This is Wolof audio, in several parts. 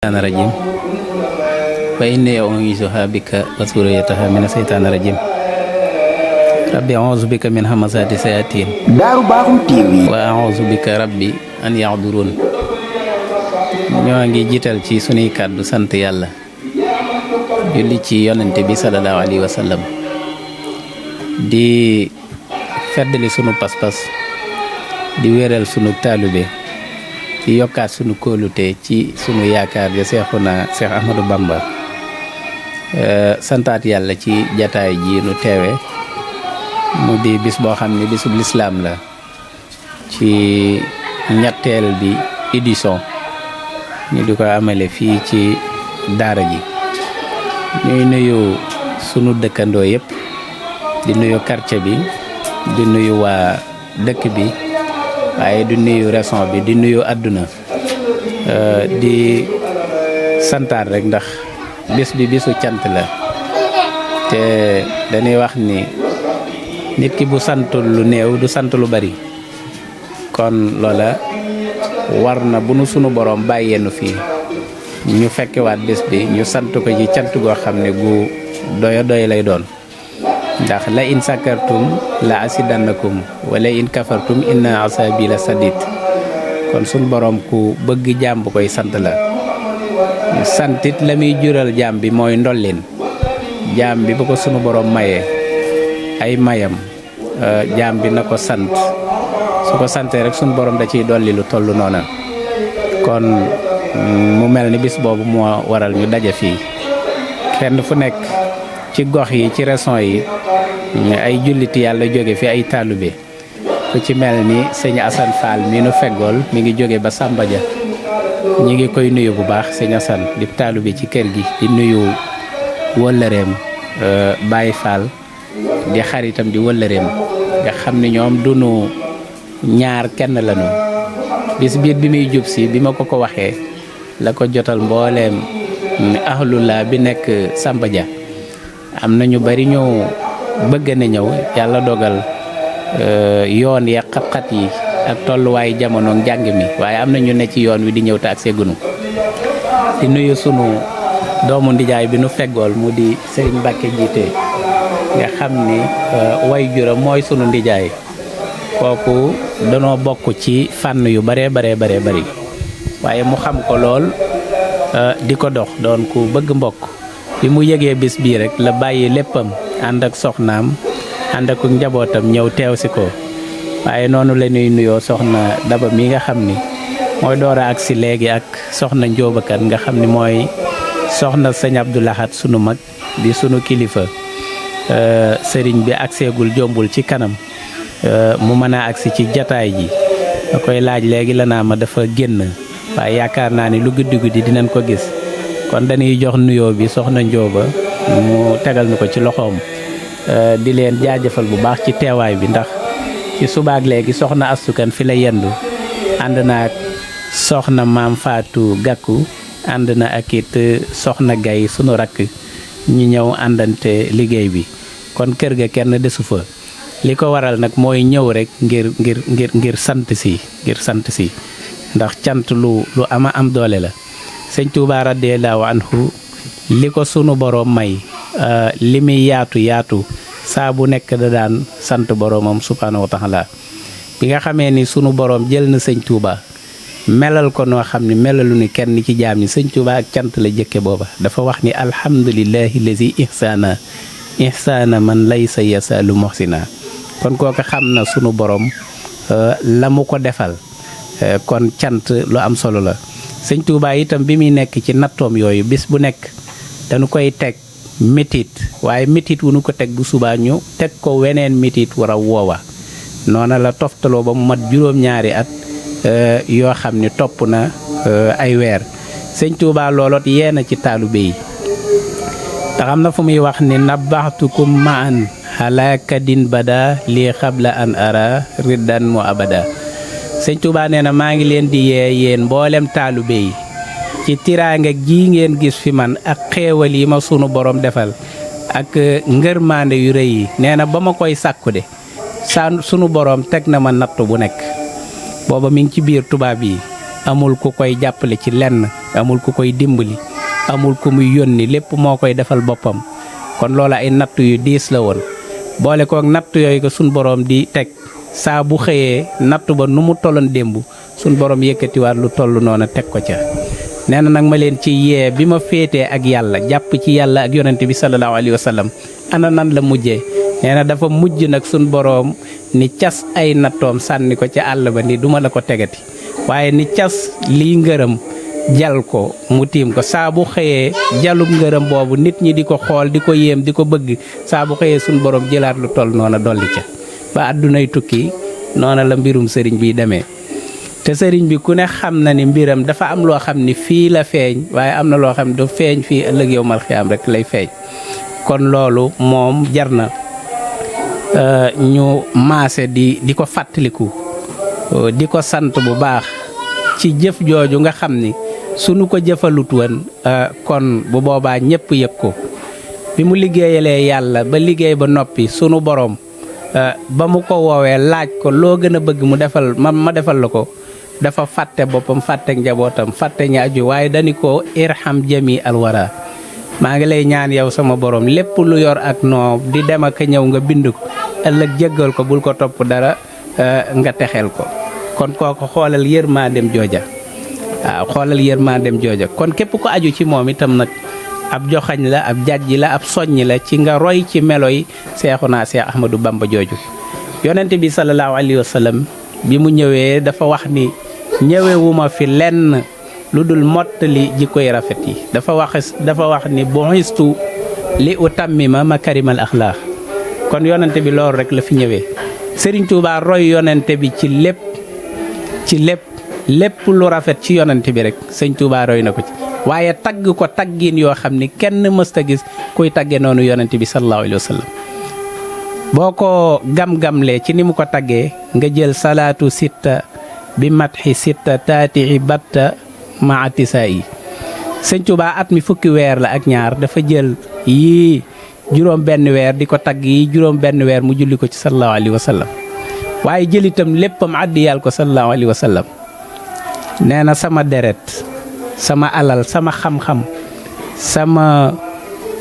الشيطان الرجيم وإني أعيذها بك وذريتها من الشيطان الرجيم ربي أعوذ بك من همزات الشياطين Daaru Bakhoum TV وأعوذ بك ربي أن يحضرون ñoo ngi jiital ci sunuy kàddu sant yàlla julli ci yonente bi sallallahu alayhi wa sallam di feddali sunu pas-pas di wéral sunu taalube di yokkaat sunu kóolute ci sunu yaakaar ya Seexuna Seex Ahmadou Bamba santaat yàlla ci jataay ji nu teewe mu di bis boo xam ne bisub lislaam la ci ñetteel bi édition ñu di ko amale fii ci daara ji ñuy nuyu sunu dëkkandoo yëpp di nuyu quartier bi di nuyu waa dëkk bi waaye di nuyu région bi di nuyu àdduna di santaat rek ndax bis bi bisu cant la te dañuy wax ni nit ki bu santul lu néew du sant lu bari kon loola war na bu nu sunu borom bàyyee nu fii ñu fekkewaat bés bi ñu sant ko ci cant goo xam ne gu doya doy lay doon ndax la in sakartum la asidannakum wala in kafartum inna asabi la sadid kon sunu borom ku bëgg jaam bu koy sant la santit la muy jural jaam bi mooy ndollin jaam bi bu ko sunu borom mayee ay mayam jaam bi na ko sant su ko santee rek sunu borom da ciy dolli lu toll noona kon mu mel ni bis boobu moo waral ñu daje fii kenn fu nekk ci gox yi ci région yi ay julliti yàlla jóge fi ay taalube ku ci mel ni sëñ Assane Fall mi nu feggool mi ngi jóge ba Samba Dia ñi ngi koy nuyu bu baax sëñ Assane di taalube ci kër gi di nuyu wëllëreem Baye Fall di xaritam di wëllëreem nga xam ni ñoom dunu ñaar kenn lañu bis biir bi muy jub si bi ma ko waxee la ko jotal mbooleem ahlullah bi nekk Samba Dia am na ñu bari ñu bëgg na ñëw yàlla dogal yoon ya xat-xat yi ak tolluwaayu jamono njàng mi waaye am na ñu ne ci yoon wi di ñëw te ak seegunu di nuyu sunu doomu ndijaay bi nu feggool mu di Serigne Mbacke jiite nga xam ni way juram mooy sunu ndijaay kooku danoo bokk ci fànn yu bare bari waaye mu xam ko lool di ko dox doon ku bëgg mbokk bi mu yëgee bis bii rek la bàyyi léppam ànd ak soxnaam ànd ak njabootam ñëw teew si ko waaye noonu la ñuy nuyoo soxna Daba mi nga xam ni mooy door a agsi léegi ak soxna Njóobakat nga xam ni mooy soxna sëñ Abdou Lahad sunu mag di sunu kilifa sëriñ bi agseegul jombul ci kanam mu mën a agsi ci jataay ji da koy laaj léegi la naa ma dafa génn waaye yaakaar naa ni lu guddi dinañ ko gis kon dañuy jox nuyoo bi soxna Njóoba mu tegal ñu ko ci loxoom di leen jaajëfal bu baax ci teewaay bi ndax ci subaak léegi soxna astukan fi la yendu ànd na ak soxna maam Faatu Gàkku ànd na ak it soxna Gay sunu rakk ñu ñëw àndante liggéey bi kon kër ga kenn desu fa li ko waral nag mooy ñëw rek ngir sant si ndax cant lu ama am doole la sëñ Tuubaa radiyallaahu anhu li ko sunu boroom may li muy yaatu saa bu nekk da daan sant boroomam subhaanahu wa taala bi nga xamee ni sunu boroom jël na sëñ Tuubaa melal ko noo xam ne melalu ni kenn ci jaam ñi sëñ Tuubaa ak cant la jëkke booba dafa wax ni alhamdulillahi lazi ihsaana man laysa yasalu muhsina kon kooku xam na sunu borom la mu ko defal kon cant lu am solo la sëñ Tuubaa itam bi muy nekk ci nattoom yooyu bis bu nekk dañu koy teg métit waaye métit wu nu ko teg bu subaa ñu teg ko weneen métit war a woowa noona la toftaloo ba mu mat juróom-ñaari at yoo xam ne topp na ay weer sëñ Tuubaa looloot yee na ci taalube yi te xam na fu muy wax ni nabaxtukum maan xalaakadin bada lii xabla an ara riddan mu abada sëñ Tuubaa nee na maa ngi leen di yéen mboolem taalube yi ci tiraanga ji ngeen gis fi man ak xéewal yi ma sunu borom defal ak ngërmaande yu rëy yi nee na ba ma koy sàkku de sunu borom teg na ma natt bu nekk booba mi ngi ci biir tubaab yi amul ku koy jàppale ci lenn, amul ku koy dimbali, amul ku muy yónni, lépp moo koy defal boppam. kon loola ay natt yu diis la woon boole kook natt yooyu ko sun borom di teg saa bu xëyee natt ba nu mu tolloon démb sun borom yëkkatiwaat lu toll noonu teg ko ca. nee na nag ma leen ci yee bi ma féetee ak yàlla jàpp ci yàlla ak yonente bi sallallahu alayhi wa sallam ana nan la mujjee. nee na dafa mujj nag sun borom ni cas ay nattoom sànni ko ca àll ba ni duma la ko tegati waaye ni cas lii ngërëm jal ko mu tiim ko saa bu xëyee jalub ngërëm boobu nit ñi di ko xool di ko yéem di ko bëgg saa bu xëyee sun borom jëlaat lu toll noona dolli ca ba àddunay tukki noona la mbirum sëriñ bi demee. te sëriñ bi ku ne xam na ni mbiram dafa am loo xam ni fii la feeñ waaye am na loo xam ne du feeñ fii ëllëg yawmal xiyaam rek lay feeñ. kon loolu moom jar na ñu maase di ko fàttaliku di ko sant bu baax ci jëf jooju nga xam ni sunu ko jëfalut woon kon bu boobaa ñëpp yëg ko. bi mu liggéeyalee yàlla ba liggéey ba noppi sunu borom ba mu ko woowee laaj ko loo gën a bëgg mu defal ma defal la ko dafa fàtte boppam fàtte njabootam fàtte ñaaju waaye dañu ko irham jami alwara maa ngi lay ñaan yow sama borom lépp lu yor ak noo di dem ak ñëw nga bind ko ëllëg jéggal ko bul ko topp dara nga texeel ko. kon kooku xoolal yërmaandem jooja waaw xoolal yërmaandem jooja kon képp ko aju ci moom itam nag ab joxañ la ab jàjji la ab soññi la ci nga roy ci melo yi Seexuna Seex Ahmadu Bamba jooju. yonente bi sallallahu alayhi wa sallam bi mu ñëwee dafa wax ni ñëwewuma fi lenn lu dul mottali jikkoy rafet yi dafa wax ni bu'istu li utammima makarimal axlaaq kon yonente bi loolu rek la fi ñëwee. Sëriñ Tuubaa roy yonente bi ci lépp lu rafet ci yonente bi rek sëñ Tuubaa roy na ko ci waaye tagg ko taggin yoo xam ni kenn mësta gis kuy tagge noonu yonente bi sallallahu alayhi wa sallam. boo ko gam-gamlee ci ni mu ko taggee nga jël salaatu sitta bi matxi sitta taati'i batta maatisa yi sëñ Tuubaa at mi fukki weer la ak ñaar dafa jël yii juróom benn weer di ko tagg yi juróom benn weer mu julli ko ci sallallahu alayhi wa sallam waaye jël itam léppam àddiyal ko sallallahu alayhi wa sallam. nee na sama deret sama alal sama xam-xam sama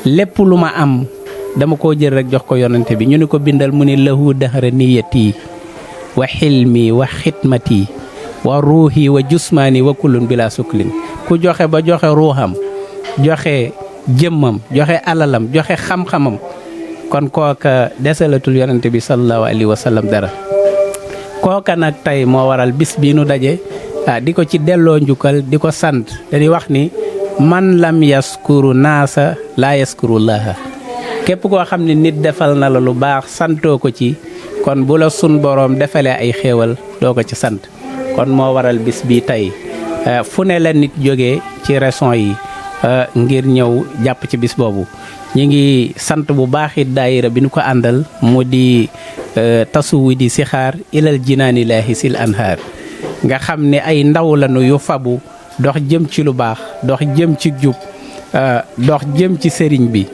lépp lu ma am dama koo jël rek jox ko yonante bi ñu ni ko bindal mu ni lahu dahra niyati wa xilmi wa xidmati wa ruuhi wa jusmaani wa kullun bila suklin ku joxe ba joxe ruuxam joxe jëmmam joxe alalam joxe xam-xamam kon kooka desalatul yonante bi sallallahu alayhi wa sallam dara. kooka nag tey moo waral bis bii nu daje di ko ci delloo njukkal di ko sant dañuy wax ni man lam yaskuru naasa laa yaskuru llaaha képp koo xam ne nit defal na la lu baax santoo ko ci kon bu la sun boroom defalee ay xéewal doo ko ci sant. kon moo waral bis bi tey fu ne la nit jógee ci régions yi ngir ñëw jàpp ci bis boobu. ñi ngi sant bu baax it daayira bi nu ko àndal mu di tasuwi di sixaar ilal jinaanilaahi sil anhaar nga xam ne ay ndaw lañu yu fabu dox jëm ci lu baax dox jëm ci jub dox jëm ci sëriñ bi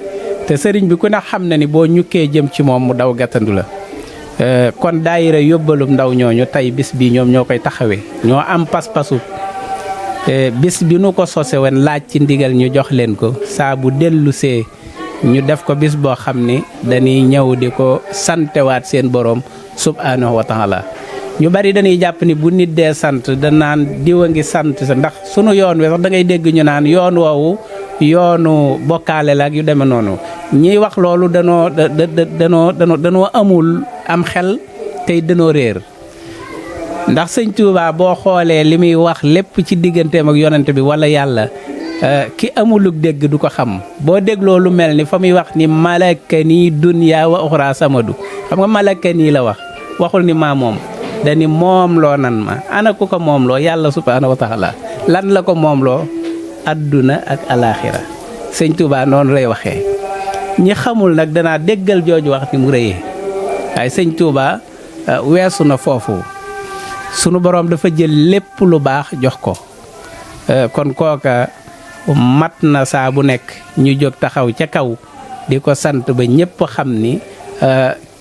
te sëriñ bi ku ne xam na ni boo ñukkee jëm ci moom mu daw gàttandu la. kon daayira yóbbalum ndaw ñooñu tey bis bi ñoom ñoo koy taxawee ñoo am pas-pasu bis bi nu ko sose woon laaj ci ndigal ñu jox leen ko saa bu dellusee ñu def ko bis boo xam ni dañuy ñëw di ko santewaat seen borom subhanahu wa taala. ñu bari dañuy jàpp ni bu nit dee sant da naan diwa ngi sant ndax sunu yoon wi sax da ngay dégg ñu naan yoon woowu yoonu bokkaale la ak yu demee noonu ñiy wax loolu danoo amul am xel tey danoo réer. ndax sëñ Tuubaa boo xoolee li muy wax lépp ci digganteem ak yonent bi wala yàlla ki amulug dégg du ko xam boo dégloo lu mel ni fa muy wax ni malakani dunya wa uxra samadu xam nga malakani la wax waxul ni maa moom dani moom loo nan ma ana ku ko moom loo yàlla subhaanahu wa taala lan la ko moom loo adduna ak alaaxira sëñ Tuubaa noonu lay waxee. ñi xamul nag danaa déggal jooju wax ni mu rëyee waaye sëñ Tuubaa weesu na foofu sunu boroom dafa jël lépp lu baax jox ko kon kooka mat na saa bu nekk ñu jóg taxaw ca kaw di ko sant ba ñépp xam ni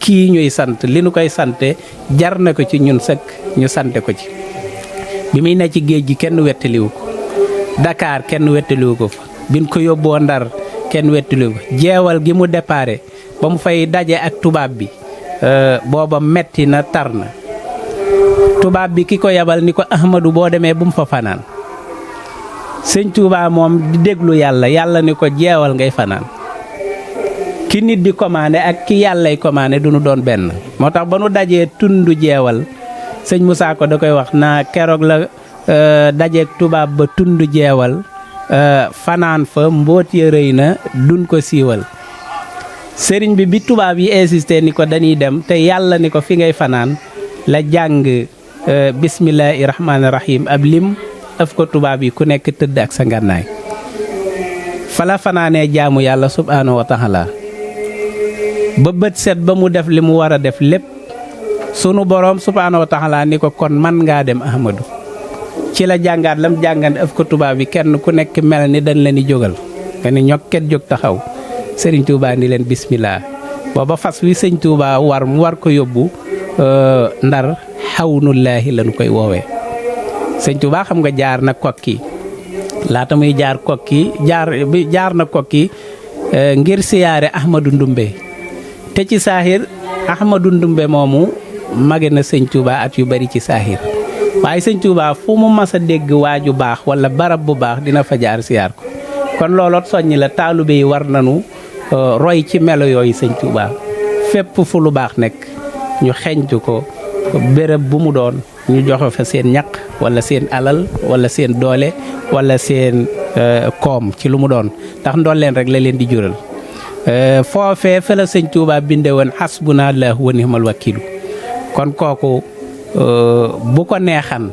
kii ñuy sant li nu koy sante jar na ko ci ñun sëkk ñu sante ko ci bi muy ne ci géej gi kenn wettaliwu ko Dakar kenn wettaliwu ko fa biñ ko yóbboo Ndar kenn wettaliwu ko jeewal gi mu déparé ba mu fay daje ak tubaab bi booba metti na tar na tubaab bi ki ko yabal ni ko Ahmadou boo demee bu mu fa fanaan sëñ Touba moom di déglu yàlla ni ko jeewal ngay fanaan ki nit di commandé ak ki yàllay commandé du nu doon benn moo tax ba nu dajee tundu jeewal sëñ Moussa ko da koy wax naa keroog la dajeeg tubaab ba tundu jeewal fanaan fa mbóot ya rëy na dun ko siiwal sëriñ bi tubaab yi insisté ni ko dañuy dem te yàlla ni ko fi ngay fanaan la jàng bismillahi rahmaani rahim ab lim ëf ko tubaab yi ku nekk tëdd ak sa ngànnaay fala fanaanee jaamu yàlla subhaanahu wa taala ba bët set ba mu def li mu war a def lépp sunu boroom subhaanahu wa taala ni ko kon man ngaa dem Ahmadou ci la jàngaat lam jàngan ëf ko tubaab yi kenn ku nekk mel ni dañ leen di jógal nga ni ñokket jóg taxaw sëriñ Touba ni leen bismillah booba fas wi sëñ Touba war mu war ko yóbbu Ndar xawnullaahi lañu koy woowee sëñ Touba xam nga jaar na kokki laata muy jaar kokki jaar na kokki ngir siyaare Ahmadou Ndumbe te ci saaxir Ahmadou Ndumbe moomu mage na sëñ Touba at yu bari ci saaxir waaye sëñ Touba fu mu mas a dégg waaju baax wala barab bu baax dina fa jaar siyaar ko kon looloot soññi la taalibe yi war nanu roy ci melo yooyu sëñ Touba fépp fu lu baax nekk ñu xeñtu ko béréb bu mu doon ñu joxe fa seen ñaq wala seen alal wala seen doole wala seen koom ci lu mu doon ndax ndool leen rek la leen di jural foofee fa la sëñ Touba binde woon hasbuna allahu wa ni'mal wakiilu kon kooku bu ko neexan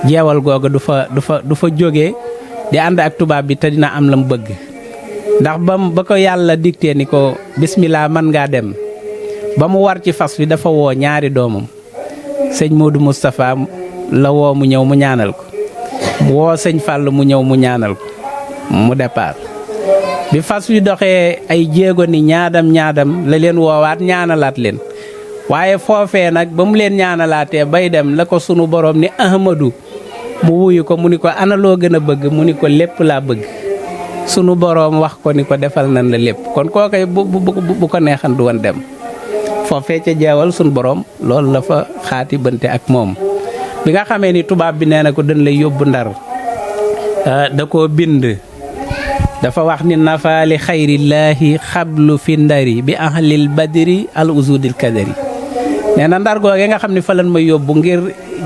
jeewal googa du fa jógee di ànd ak tubaab bi te dina am la mu bëgg ndax ba ko yàlla dicté ni ko bismillah man ngaa dem ba mu war ci fas wi dafa woo ñaari doomam sëñ Modou Moustapha la woo mu ñëw mu ñaanal ko woo sëñ Fall mu ñëw mu ñaanal ko mu départ bi fas wi doxee ay jéego ni ñaadam la leen woowaat ñaanalaat leen waaye foofee nag ba mu leen ñaanalaatee bay dem la ko sunu borom ni Ahmadou mu wuyu ko mu ni ko ana loo gën a bëgg mu ni ko lépp laa bëgg sunu boroom wax ko ni ko defal nañ la lépp kon kookay bu ko neexan du woon dem foofee ca jeewal sunu boroom loolu la fa xaati bante ak moom bi nga xamee ni tubaab bi nee na ko dañ lay yóbbu Ndar da koo bind dafa wax ni nafaali xayrillaahi xablu fi ndari bi ahlil badri al uzudil kadari nee na Ndar googee nga xam ne fa lan may yóbbu ngir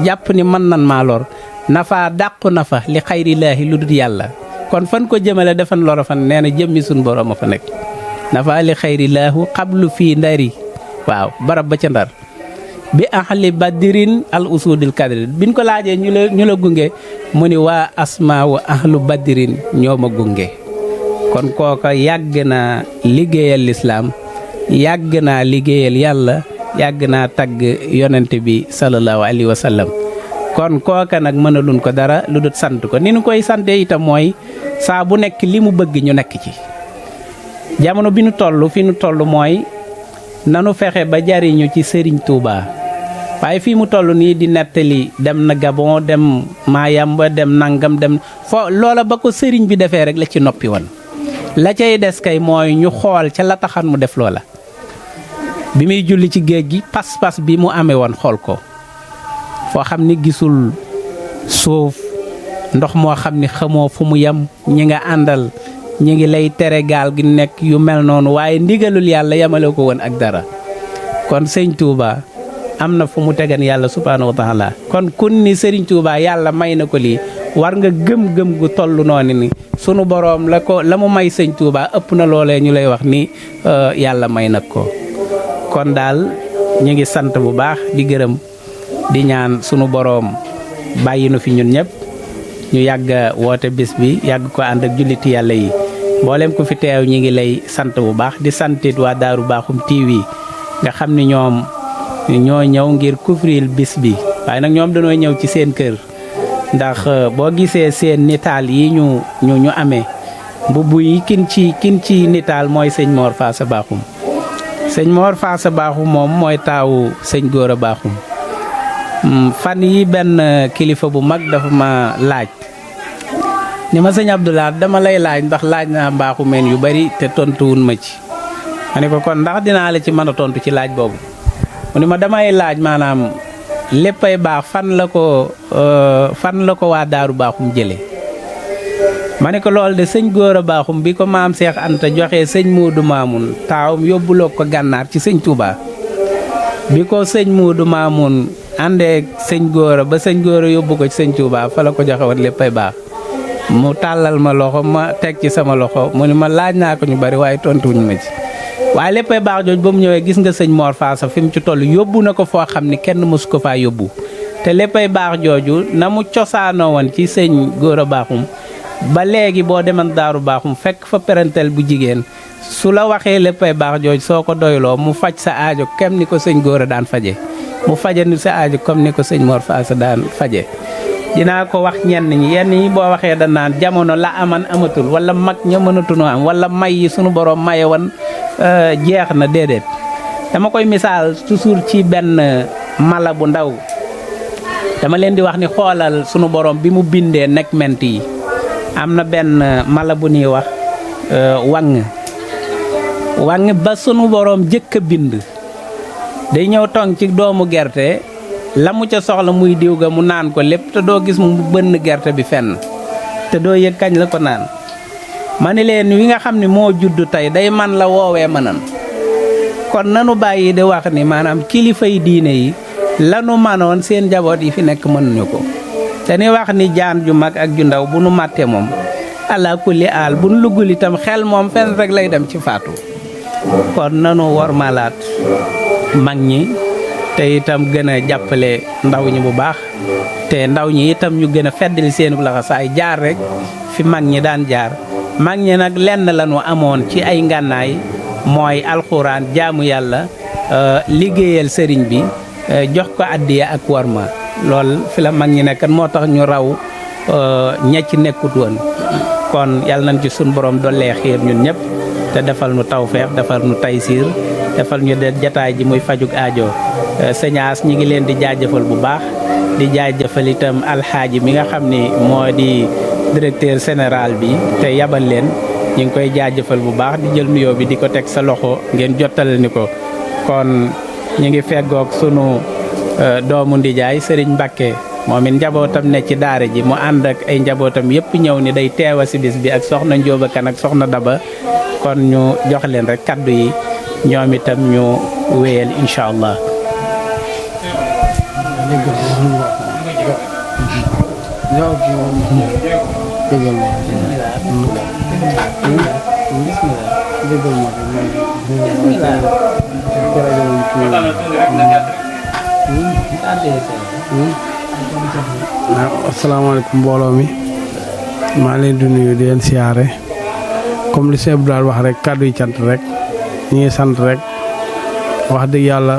jàpp ni mën nan maa lor nafa dàqu nafa li xayrillaahi lu dul yàlla kon fan ko jëmale defan loro fan nee na jëmmi suñ borom a fa nekk nafa li xayrillaahu xablu fii ndari waaw barab ba ca Ndar bi ahli badrin al usudil kadri biñ ko laajee ñu la gunge mu ni waa asma wa ahlu badrin ñoo ma gunge kon kooka yàgg naa liggéeyal lislaam yàgg naa liggéeyal yàlla yàgg naa tagg yonente bi sallallahu alayhi wa sallam kon kooka nag mënaluñ ko dara lu dul sant ko ni ñu koy sante itam mooy saa bu nekk li mu bëgg ñu nekk ci jamono bi nu toll fi nu toll mooy nanu fexe ba jariñu ci Serigne Touba waaye fii mu toll nii di nettali dem na Gabon dem Mayamba dem nangam dem fo loola ba ko sëriñ bi defee rek la ci noppi woon la cay des kay mooy ñu xool ca la taxan mu def loola bi muy julli ci géej gi pas-pas bi mu amee woon xool ko foo xam ni gisul suuf ndox moo xam ni xamoo fu mu yem ñi nga àndal ñi ngi lay tere gaal gi nekk yu mel noonu waaye ndigalul yàlla yemale ko woon ak dara kon sëñ Touba am na fu mu tegan yàlla subhaanahu wa taala kon kun ni Serigne Touba yàlla may na ko lii war nga gëm-gëm gu toll noonu ni sunu boroom la mu may sëñ Touba ëpp na loolee ñu lay wax ni yàlla may na ko kon daal ñu ngi sant bu baax di gërëm di ñaan sunu boroom bàyyi nu fi ñun ñëpp ñu yàgg woote bis bi yàgg ko ànd ak julliti yàlla yi mboolem ku fi teew ñi ngi lay sant bu baax di santit waa Daaru Bakhoum TV nga xam ni ñoom ñoo ñëw ngir couvrir bis bi waaye nag ñoom dañoo ñëw ci seen kër ndax boo gisee seen nitaal yi ñu amee mbubb yi kin ci nitaal mooy sëñ Mor Faasa Bakhoum sëñ Mor Faasa Bakhoum moom mooy taawu sëñ Góora Bakhoum fan yi benn kilifa bu mag dafa ma laaj ni ma sëñ Abdoulaye dama lay laaj ndax laaj naa mbaaxu meen yu bari te tontuwun ma ci ma ne ko kon ndax dinaa la ci mën a tontu ci laaj boobu mu ni ma damay laaj maanaam léppay baax fan la ko waa daaru baaxum jëlee ma ne ko loolu de sëñ Góora Baaxum bi ko maam Seex Anta joxe sëñ Moodu Maamun taawam yóbbuloo ko gànnaar ci sëñ Touba bi ko sëñ Moodu Maamun àndee sëñ Góora ba sëñ Góora yóbbu ko ci sëñ Touba fa la ko joxe woon léppay baax mu tàllal ma loxo ma teg ci sama loxo mu ni ma laaj naa ko ñu bari waaye tontuwuñ ma ci waaye léppay baax jooj ba mu ñëwee gis nga sëñ Mor Faasa fi mu ci toll yóbbu na ko foo xam ni kenn mësu ko faa yóbbu te léppay baax jooju na mu cosaanoo woon ci sëñ Góora Baaxum ba léegi boo deman daaru baaxum fekk fa parentel bu jigéen su la waxee léppay baax jooj soo ko doyloo mu faj sa aajo kem ni ko sëñ Góora daan faje mu faje ni sa aajo comme ni ko sëñ Mor Faasa daan faje dinaa ko wax ñenn ñi yenn ñi boo waxee da naan jamono la aman amatul wala mag ña mënatunoo am wala may yi sunu borom maye woon jeex na déedéet dama koy misaal toujours ci benn mala bu ndaw dama leen di wax ni xoolal sunu borom bi mu bindee nekk ment yi am na benn mala bu ñuy wax wàng ba sunu borom jëkk a bind day ñëw tong ci doomu gerte la mu ca soxla muy diw ga mu naan ko lépp te doo gis mu bënn gerte bi fenn te doo yëg kañ la ko naan ma ni leen wi nga xam ne moo juddu tey day man la woowee mënan kon nanu bàyyi di wax ni maanaam kilifay diine yi lanu manoon seen njaboot yi fi nekk mënuñu ko te ni wax ni jaan ju mag ak ju ndaw bu nu màttee moom ala kulli aal bu nu luggul itam xel moom fenn rek lay dem ci faatu kon nanu wormalaat mag ñi te itam gën a jàppale ndaw ñi bu baax te ndaw ñi itam ñu gën a feddali seen laxasaay jaar rek fi mag ñi daan jaar mag ñi nag lenn lañu amoon ci ay ngànnaay mooy alxuraan jaamu yàlla liggéeyal sëriñ bi jox ko addiya ak warma lool fi la mag ñi nekkan moo tax ñu raw ña ci nekkut woon kon yàlla nañ ci sun borom dollee xiir ñun ñëpp te defal nu tawfeex defal nu taysiir defal ñu de jataay ji muy fajuk aajo sëñaas ñi ngi leen di jaajëfal bu baax di jaajëfal itam alxaaji mi nga xam ni moo di directeur général bi te yabal leen ñu ngi koy jaajëfal bu baax di jël nuyoo bi di ko teg sa loxo ngeen jottale ni ko kon ñu ngi feggoog sunu doomu ndijaay Serigne Mbakke moom it njabootam ne ci daara ji mu ànd ak ay njabootam yëpp ñëw ni day teewa si bis bi ak soxna Njóoba Kan ak soxna Daba kon ñu jox leen rek kaddu yi ñoom itam ñu wéyal incha allah. asalaamaaleykum mbooloo mi maa leen di nuyu di leen siyaare comme li sëñ Abdoulaye wax rek kàddu yi cant rek ñu ngi sant rek wax dëgg yàlla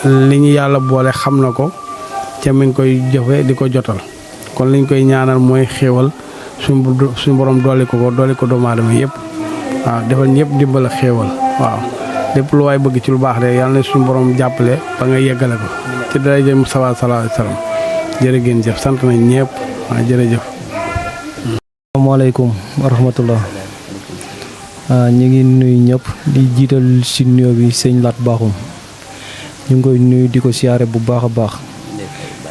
li ñu yàlla boole xam na ko ca mi ngi koy jëfe di ko jotal kon liñ koy ñaanal mooy xéewal suñu borom dooli ko doomu aadama yëpp waaw defal ñëpp dimbal xéewal waaw lépp lu waay bëgg ci lu baax de yàlla na suñu borom jàppale ba nga yeggale ko ci daraja Mustafa sallallahu alayhi wa sallam jërë ngeen jëf sant nañ ñëpp waaw jërëjëf. asalaamaaleykum wa rahmatullah ñu ngi nuyu ñëpp di jiital si nuyoo bi sëñ Lat Baaxum ñu ngi koy nuyu di ko siyaare bu baax a baax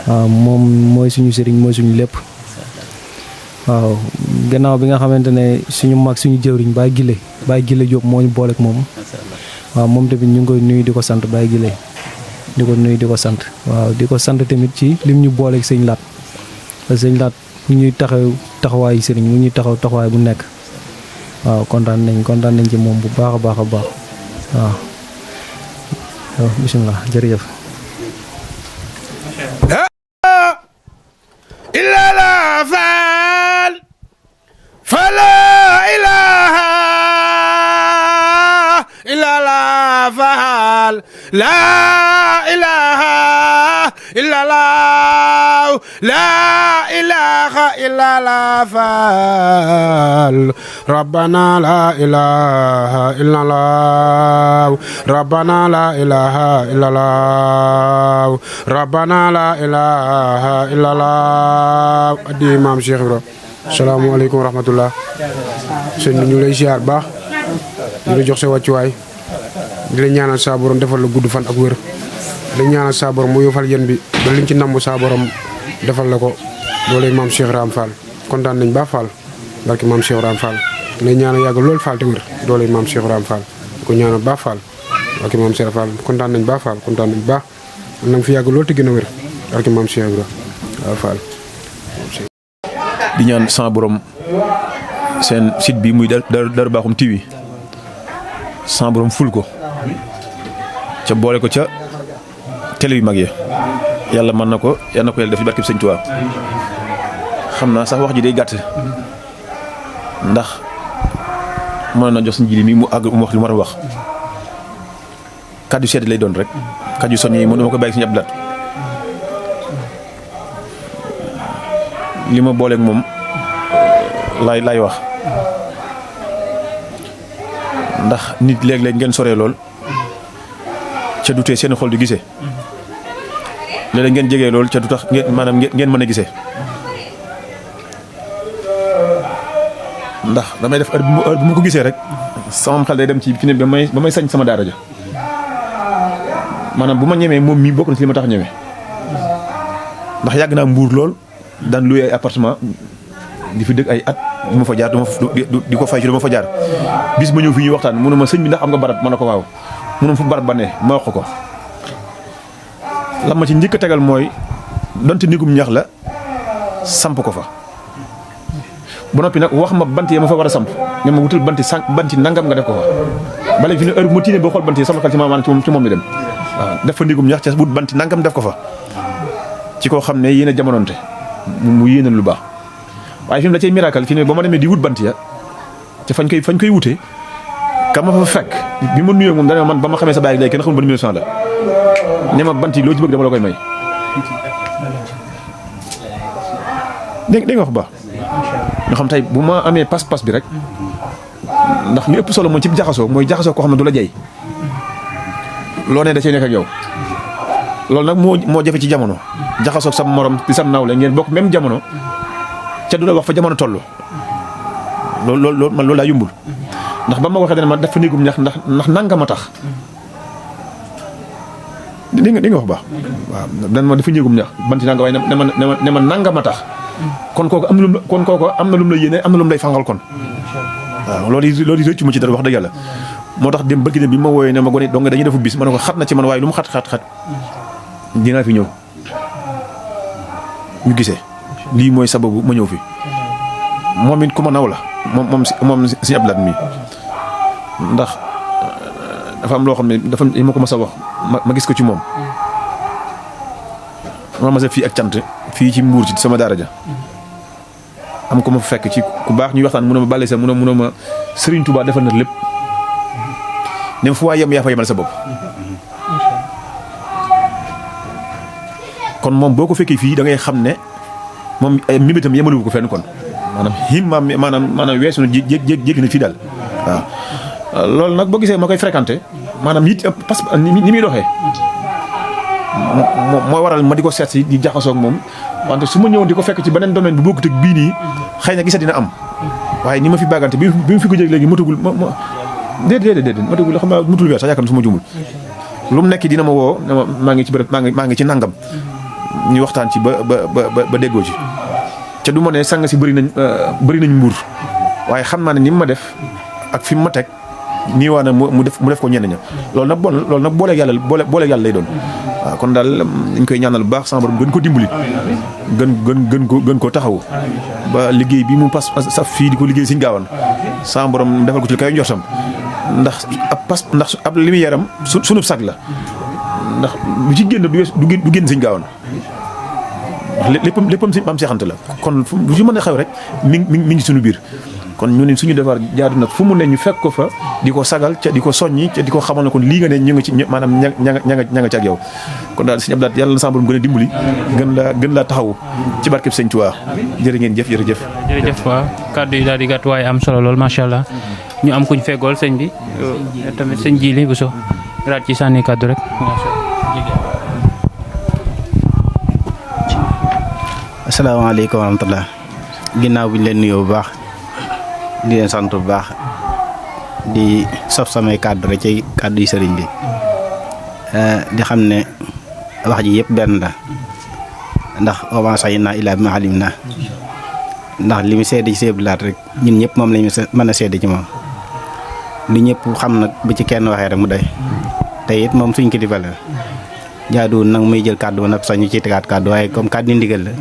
waaw moom mooy suñu sëriñ mooy suñu lépp waaw gannaaw bi nga xamante ne suñu mag suñu jëwriñ Baye Gile Diop moo ñu booleek moom waaw moom tamit ñu ngi koy nuyu di ko sant Baye Gile di ko nuyu di ko sant waaw di ko sant tamit ci lim ñu booleek sëñ Lat parce que sëñ Lat mu ñuy taxawaayu sëriñ mu ñuy taxawaay bu nekk waaw kontaan nañ ci moom bu baax a baax a baax waaw bisimilah jërëjëf. illa la faal fala ilaha illa la faal la ilaha illallah la ilaha illallah faal rabbana la ilaha illallah rabbana la ilaha illallah rabbana la ilaha illallah addi maam Cheikh Ibra asalaamaaleykum wa rahmatullah sëñ bi ñu lay ziar baax di la jox sa wàccuwaay di la ñaanal saa borom defal la gudd fan ak wér di la ñaanal saa borom mu yóofal yéen bi ba liñ ci namb saa borom defal la ko doole maam Cheikh Ram Fall kontaan nañ baax Fall barki maam Cheikh Ram Fall lay ñaanal yàgg loolu Fall te wér doole maam Cheikh Ram Fall ko ñaanal baax Fall barki maam Cheikh Fall kontaan nañ baax Fall kontaan nañ baax na nga fi yàgg loolu te gën a wér barki maam Cheikh Ibra waaw Fall. di ñaan sama borom seen site bi muy Darou Bakhoum TV sama borom ful ko ca boole ko ca télé yu mag yi yàlla mën na ko yàlla na ko yàlla def ci barkeb Sëñ Tuubaa xam naa sax wax ji day gàtt ndax mën na jox suñu ji mi mu àgg mu wax li mu war a wax kàddu sedd lay doon rek kàddu soññe yi ma ko bàyyi Sëñ Abdou Lahad li ma booleeg moom laay wax ndax nit léeg-léeg ngeen soree lool ca du tee seen xol di gisee léeg-léeg ngeen jegee lool ca du tax ngeen maanaam ngeen mën a gisee ndax damay def heure bu ma ko gisee rek sama xel day dem ci fi ne ba may sañ sama daara ja maanaam bu ma ñemee moom mii bokk na ci li ma tax ñemee ndax yàgg naa Mbuur lool daan luy ay appartement di fi dëkk ay at du ma fa jaar di ko fay ci du ma fa jaar bis ma ñëw fii ñuy waxtaan mu ne ma sëñ bi ndax am nga barab ma ne ko waaw mu ne ma fu barab ba ne ma wax ko la ma ci njëkk a tegal mooy donte nigum ñax la samp ko fa ba noppi nag wax ma bant yi ma fa war a samp ne ma wutal banti nangam nga def ko fa bale fi ne heure bu ma tiinee ba xool bant yi sama xel ci moom la dem waaw def fa nigum ñax ca wut banti nangam def ko fa ci koo xam ne yéen a jamononte mu yéenal lu baax waaye fi mu la cay miracle fi ne ba ma demee di wut bant ya ca fañ koy wutee ka ma fa fekk bi ma nuyoo moom dana man ba ma xamee sa baay léegi kenn xamul ban 1900 la ne ma bant yi loo ci bëgg dama la koy may dégg nga wax baax nga xam tey bu ma amee pas-pas bi rek ndax li ëpp solo mooy ci jaxasoo mooy jaxasoo koo xam ne du la jey loo ne da cay nekk ak yow loolu nag moo jafe ci jamono jaxasoo sa morom di sam nawle ngeen bokk même jamono ca du la wax fa jamono toll loolu man loolu laa yumbul ndax ba ma waxee dana ma def fa néegum ñax ndax nanga ma tax di nga wax baax waaw dan ma dafa néegum ñax banti nanga waaye ne ma nanga ma tax kon kooku am na lu mu la yéene am na lu mu lay fangal kon waaw loolu rëccu ma ci dara wax dëgg yàlla moo tax dem barki dem bi ma wooyee ne ma gone donc dañuy defu bis ma ne ko xat na ci man waaye lu mu xat dinaa fi ñëw ñu gisee lii mooy sababu ma ñëw fi moom it ku ma naw la moom Sëñ Abdou Lahad mi ndax dafa am loo xam ne dafa ma ko mas a wax ma gis ko ci moom ma mas a fii ak cant fii ci Mbuur ci sama daara ja am ko ma fa fekk ci ku baax ñuy waxtaan mu ne ma bàlle sa mu ne ma Serigne Touba defal na lépp ne fu waay yem yaa fa yemal sa bopp kon moom boo ko fekkee fii da ngay xam ne moom ay mébétam yemalu ko fenn kon maanaam weesu na jéggi na fii daal waaw loolu nag boo gisee ma koy fréquenté maanaam it parce que ni muy doxee moo waral ma di ko seet si di jaxasoo ak moom wante su ma ñëwoon di ko fekk ci beneen domaine bu bokkut ak bii nii xëy na gisa dina am waaye ni ma fi bàggante bi mu fi ko jég léegi matagul déedéet matagul xam naa matul weer sax yaakaar na su ma jumul lu mu nekk dina ma woo ne ma maa ngi ci bërëb maa ngi ci nangam ñu waxtaan ci ba déggoo ci ca du ma ne sang si bëri nañ Mbuur waaye xam naa ne ni mu ma def ak fi mu ma teg nii waa na mu def ko ñenn ña loolu nag booleeg yàlla lay doon waaw kon daal dañ koy ñaanal bu baax sama borom gën ko dimbali gën ko taxawu ba liggéey bi mu pas saf fii di ko liggéey Sëñ Gaawaan sama borom defal ko ci kay njortam ndax ab li muy yaram sunub sag la ndax lu ci génn du génn Sëñ Gaawaan léppam si maam Seex Anta la kon lu ci mën a xew rek mi ngi suñu biir kon ñu ne suñu defar jaadu nag fu mu ne ñu fekk ko fa di ko sagal ca di ko soññi ca di ko xamal ne kon lii nga ne ñu ngi ci maanaam ña nga ci ak yow kon daal sëñ Abdou Lahad yàlla na sa borom gën a dimbali gën laa taxawu ci barkeb sëñ Tuubaa jërë ngeen jëf jërëjëf. jërëjëf waaw kàddu yi daal di gàtt waaye am solo lool macha allah ñu am kuñ feggool sëñ bi tamit sëñ Jili Bousso raat ci sànni kàddu rek. asalaamaaleykum wa rahmatulah ginnaaw bi ñu leen nuyoo bu baax di leen sant bu baax di sof samay kàddu rek ci kàddu yi sëriñ bi di xam ne wax ji yëpp benn la ndax wa maa shahidnaa illaa bimaa alimnaa ndax li mu seede ci Sëñ Abdou Lahad rek ñun ñëpp moom lañu mën a seede ci moom li ñëpp xam nag bu ci kenn waxee rek mu doy te it moom suñ kilifa la jaaduwul nag muy jël kàddu ba nag sax ñu ciy tegaat kàddu waaye comme kàddu yi ndigal la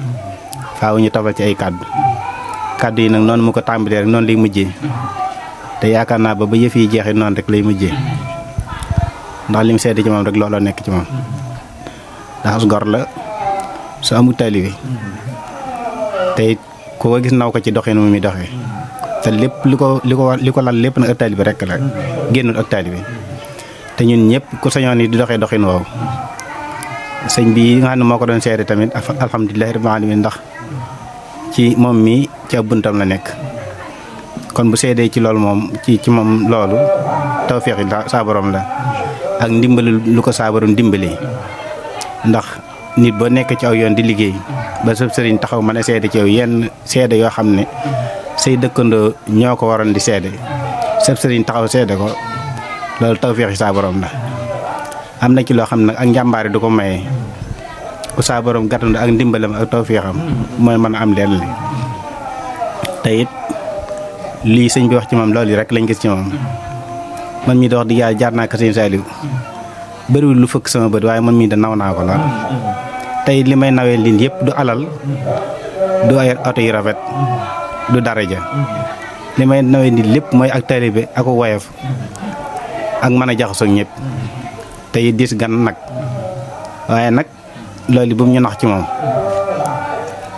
faaw ñu tofal ci ay kàddu yi nag noonu mu ko tàmbalee rek noonu lay mujjee te yaakaar naa ba yëf yi jeexee noonu rek lay mujjee ndax li mu seede ci moom rek looloo nekk ci moom ndax as gor la su amul taalibe te it ku ko gis naw ko ci doxin mu muy doxee te lépp li ko lal lépp nag ak taalibe rek la génnul ak taalibe te ñun ñëpp ku sañoon yi di doxee doxin woowu sëñ bi nga xam ne moo ko doon seede tamit alhamdulilah rabbil alamin ndax ci moom mi ci ab buntam la nekk kon bu seedee ci loolu moom ci moom loolu tawfeex yi saa borom la ak ndimbali lu ko saa borom dimbali ndax nit boo nekk ci aw yoon di liggéey ba sëb sëriñ taxaw mën a seede ci yow yenn seede yoo xam ne say dëkkandoo ñoo ko waroon di seede sëb sëriñ taxaw seede ko loolu tawfeex yi saa borom la am na ci loo xam nag ak njàmbaare du ko maye ku saa borom gàttandu ak ndimbalam ak tawfeexam mooy mën a am leen li te it lii sëñ bi wax ci moom loolu yi rek lañ gis ci moom man mii da wax di yàlla jaar naa ko sëñ Saliou bëriwul lu fëkk sama bët waaye man mii da naw naa ko lool tey li may nawee lin yëpp du alal du ay oto yu rafet du daraja li may nawee nit lépp mooy ak taalibe ak woyof ak mën a jaxasoo ñëpp te it dis gan nag waaye nag loolu bu mu ñu nax ci moom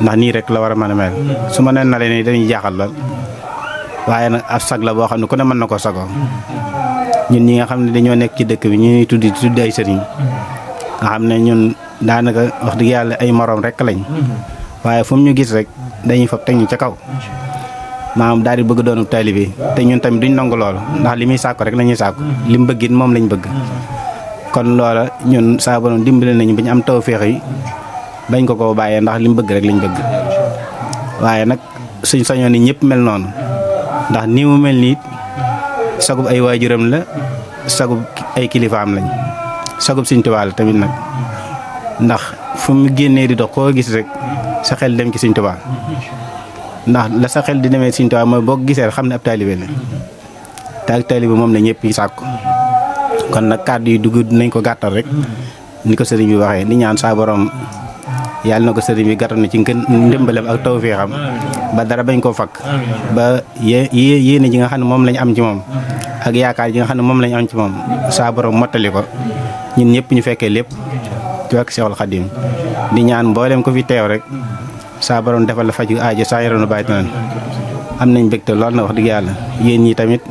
ndax nii rek la war a mën a mel su ma neen na leen dañuy jaaxal lool waaye nag ab sag la boo xam ne ku ne mën na ko sagoo ñun ñi nga xam ne dañoo nekk ci dëkk bi ñu ñuy tuddi ay sëriñ nga xam ne ñun daanaka wax dëgg yàlla ay moroom rek lañ waaye fu mu ñu gis rek dañuy fab teg ñu ca kaw maanaam daal di bëgg doonu taalibe te ñun tamit duñ nangu loolu ndax li muy sàkku rek la ñuy sàkku li mu bëgg it moom lañ bëgg kon loola ñun saa borom dimbale nañu ba ñu am tawféex yi bañ ko bàyyee ndax li mu bëgg rek lañ bëgg waaye nag suñ sañoon ni ñëpp mel noonu ndax nii mu mel nii sagub ay waajuram la sagub ay kilifaam lañ sagub Sëñ Tuubaa la tamit nag ndax fu mu génnee di dox koo gis rek sa xel dem ci Sëñ Tuubaa ndax la sa xel di demee Sëñ Tuubaa mooy boo gisee xam ne ab taalibe la te ak taalibe moom la ñëpp yi sàkku kon nag kàddu yi dugg nañ ko gàttal rek ni ko sëriñ bi waxee di ñaan saa borom yàlla na ko sëriñ bi gàttal na ci ndimbalam ak tawfeexam ba dara bañ koo fakk ba yéene ji nga xam ne moom lañ am ci moom ak yaakaar ji nga xam ne moom lañ am ci moom saa borom mottali ko ñun ñëpp ñu fekkee lépp ci wàkk Seexul Xadiim di ñaan mboolem ko fi teew rek saa borom defal la faju aajo saa yoroonu bàyyi naan am nañ mbégte lool na wax dëgg yàlla yéen ñi tamit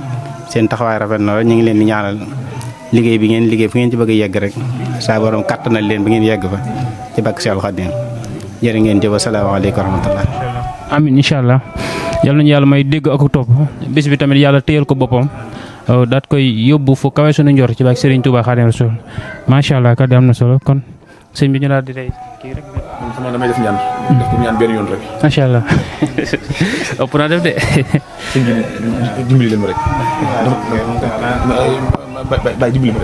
seen taxawaay rafet na ñu ngi leen di ñaanal liggéey bi ngeen liggéey fu ngeen ci bëgg a yegg rek saa borom kattanal leen ba ngeen yegg fa ci bakk Seexul Xadiim jërë ngeen jëf asalaamaaleykum wa rahmatullah amiin incha allah yal nañu yàlla may dégg ak topp bis bi tamit yàlla téyal ko boppam daat koy yóbbu fu kawe sunu njor ci bakk Serigne Touba Xaadimu Rasuul macha allah kàddu am na solo kon sëñ bi ñu daal di tey kii rek. man damay def ñaan. def ko ñaan benn yoon rek. macha allah ëpp naa def de. sëñ bi dimbali leen ma rek. bàyyi dimbali ma rek.